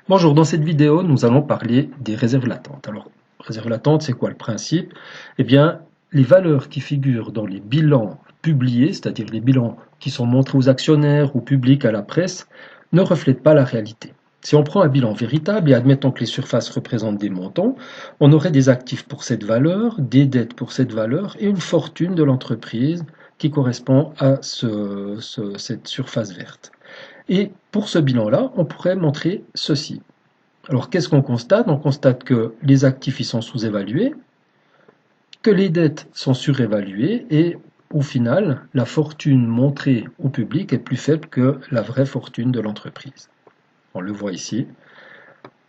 Bonjour, dans cette vidéo, nous allons parler des réserves latentes. Alors, réserve latente, c'est quoi le principe? Eh bien, les valeurs qui figurent dans les bilans publiés, c'est-à-dire les bilans qui sont montrés aux actionnaires ou publics à la presse, ne reflètent pas la réalité. Si on prend un bilan véritable et admettons que les surfaces représentent des montants, on aurait des actifs pour cette valeur, des dettes pour cette valeur et une fortune de l'entreprise qui correspond à cette surface verte. Et pour ce bilan-là, on pourrait montrer ceci. Alors qu'est-ce qu'on constate? On constate que les actifs ils sont sous-évalués, que les dettes sont surévaluées et au final, la fortune montrée au public est plus faible que la vraie fortune de l'entreprise. On le voit ici.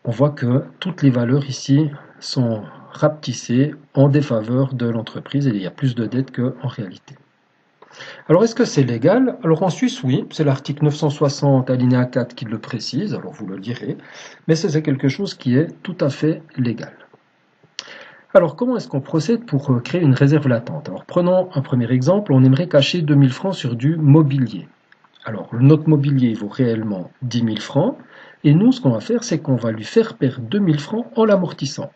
On voit que toutes les valeurs ici sont rapetissées en défaveur de l'entreprise et il y a plus de dettes qu'en réalité. Alors, est-ce que c'est légal? Alors, en Suisse, oui, c'est l'article 960 alinéa 4 qui le précise, alors vous le lirez, mais c'est quelque chose qui est tout à fait légal. Alors, comment est-ce qu'on procède pour créer une réserve latente? Alors, prenons un premier exemple, on aimerait cacher 2000 francs sur du mobilier. Alors, notre mobilier vaut réellement 10 000 francs, et nous, ce qu'on va faire, c'est qu'on va lui faire perdre 2000 francs en l'amortissant.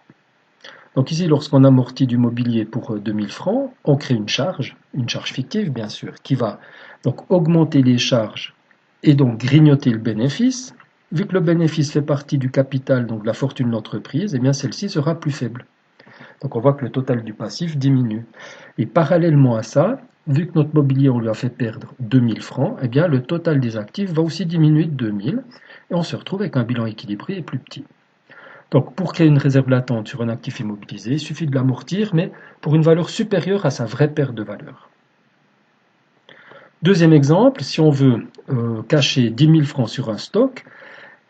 Donc ici, lorsqu'on amortit du mobilier pour 2000 francs, on crée une charge fictive bien sûr, qui va donc augmenter les charges et donc grignoter le bénéfice. Vu que le bénéfice fait partie du capital, donc de la fortune de l'entreprise, eh bien celle-ci sera plus faible. Donc on voit que le total du passif diminue. Et parallèlement à ça, vu que notre mobilier, on lui a fait perdre 2000 francs, eh bien le total des actifs va aussi diminuer de 2000 et on se retrouve avec un bilan équilibré et plus petit. Donc, pour créer une réserve latente sur un actif immobilisé, il suffit de l'amortir, mais pour une valeur supérieure à sa vraie perte de valeur. Deuxième exemple, si on veut cacher 10 000 francs sur un stock,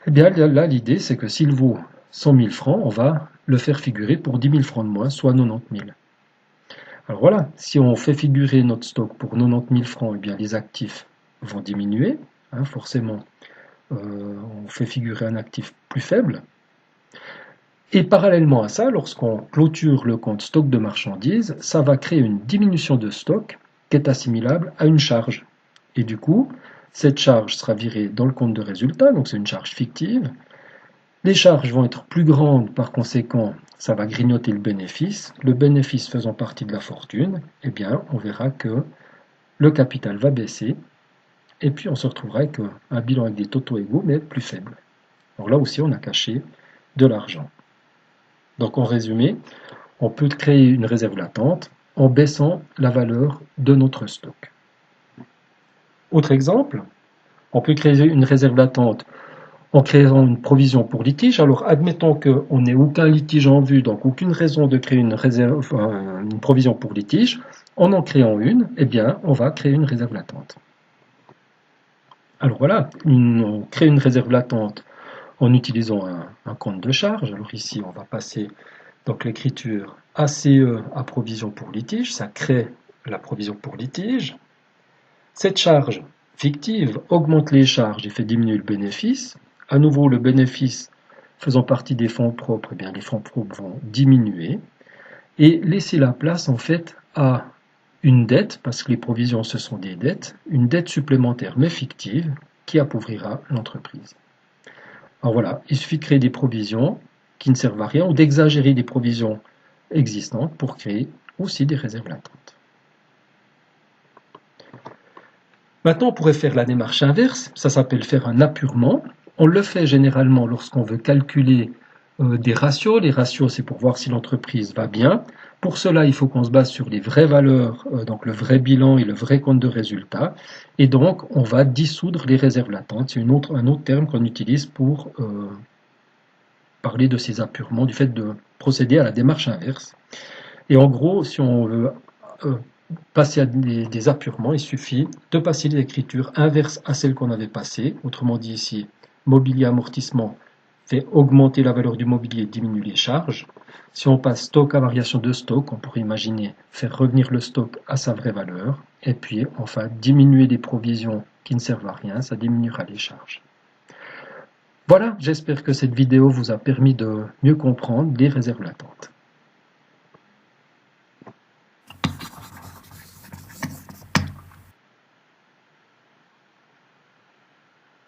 eh bien là, l'idée, c'est que s'il vaut 100 000 francs, on va le faire figurer pour 10 000 francs de moins, soit 90 000. Alors voilà, si on fait figurer notre stock pour 90 000 francs, eh bien les actifs vont diminuer. Forcément, on fait figurer un actif plus faible. Et parallèlement à ça, lorsqu'on clôture le compte stock de marchandises, ça va créer une diminution de stock qui est assimilable à une charge. Et du coup, cette charge sera virée dans le compte de résultat, donc c'est une charge fictive. Les charges vont être plus grandes, par conséquent, ça va grignoter le bénéfice. Le bénéfice faisant partie de la fortune, eh bien, on verra que le capital va baisser. Et puis, on se retrouvera avec un bilan avec des totaux égaux, mais plus faibles. Alors là aussi, on a caché de l'argent. Donc en résumé, on peut créer une réserve latente en baissant la valeur de notre stock. Autre exemple, on peut créer une réserve latente en créant une provision pour litige. Alors admettons qu'on n'ait aucun litige en vue, donc aucune raison de créer une provision pour litige. En créant une, eh bien, on va créer une réserve latente. Alors voilà, on crée une réserve latente en utilisant un compte de charge. Alors ici, on va passer donc l'écriture ACE à provision pour litige, ça crée la provision pour litige. Cette charge fictive augmente les charges et fait diminuer le bénéfice. À nouveau, le bénéfice faisant partie des fonds propres, eh bien, les fonds propres vont diminuer et laisser la place en fait à une dette, parce que les provisions ce sont des dettes, une dette supplémentaire mais fictive qui appauvrira l'entreprise. Alors voilà, il suffit de créer des provisions qui ne servent à rien ou d'exagérer des provisions existantes pour créer aussi des réserves latentes. Maintenant, on pourrait faire la démarche inverse, ça s'appelle faire un apurement. On le fait généralement lorsqu'on veut calculer des ratios. Les ratios, c'est pour voir si l'entreprise va bien. Pour cela, il faut qu'on se base sur les vraies valeurs, donc le vrai bilan et le vrai compte de résultat. Et donc, on va dissoudre les réserves latentes. C'est un autre terme qu'on utilise pour parler de ces apurements, du fait de procéder à la démarche inverse. Et en gros, si on veut passer à des apurements, il suffit de passer l'écriture inverse à celle qu'on avait passée. Autrement dit ici, mobilier amortissement fait augmenter la valeur du mobilier et diminue les charges. Si on passe stock à variation de stock, on pourrait imaginer faire revenir le stock à sa vraie valeur. Et puis, enfin, diminuer les provisions qui ne servent à rien, ça diminuera les charges. Voilà, j'espère que cette vidéo vous a permis de mieux comprendre les réserves latentes.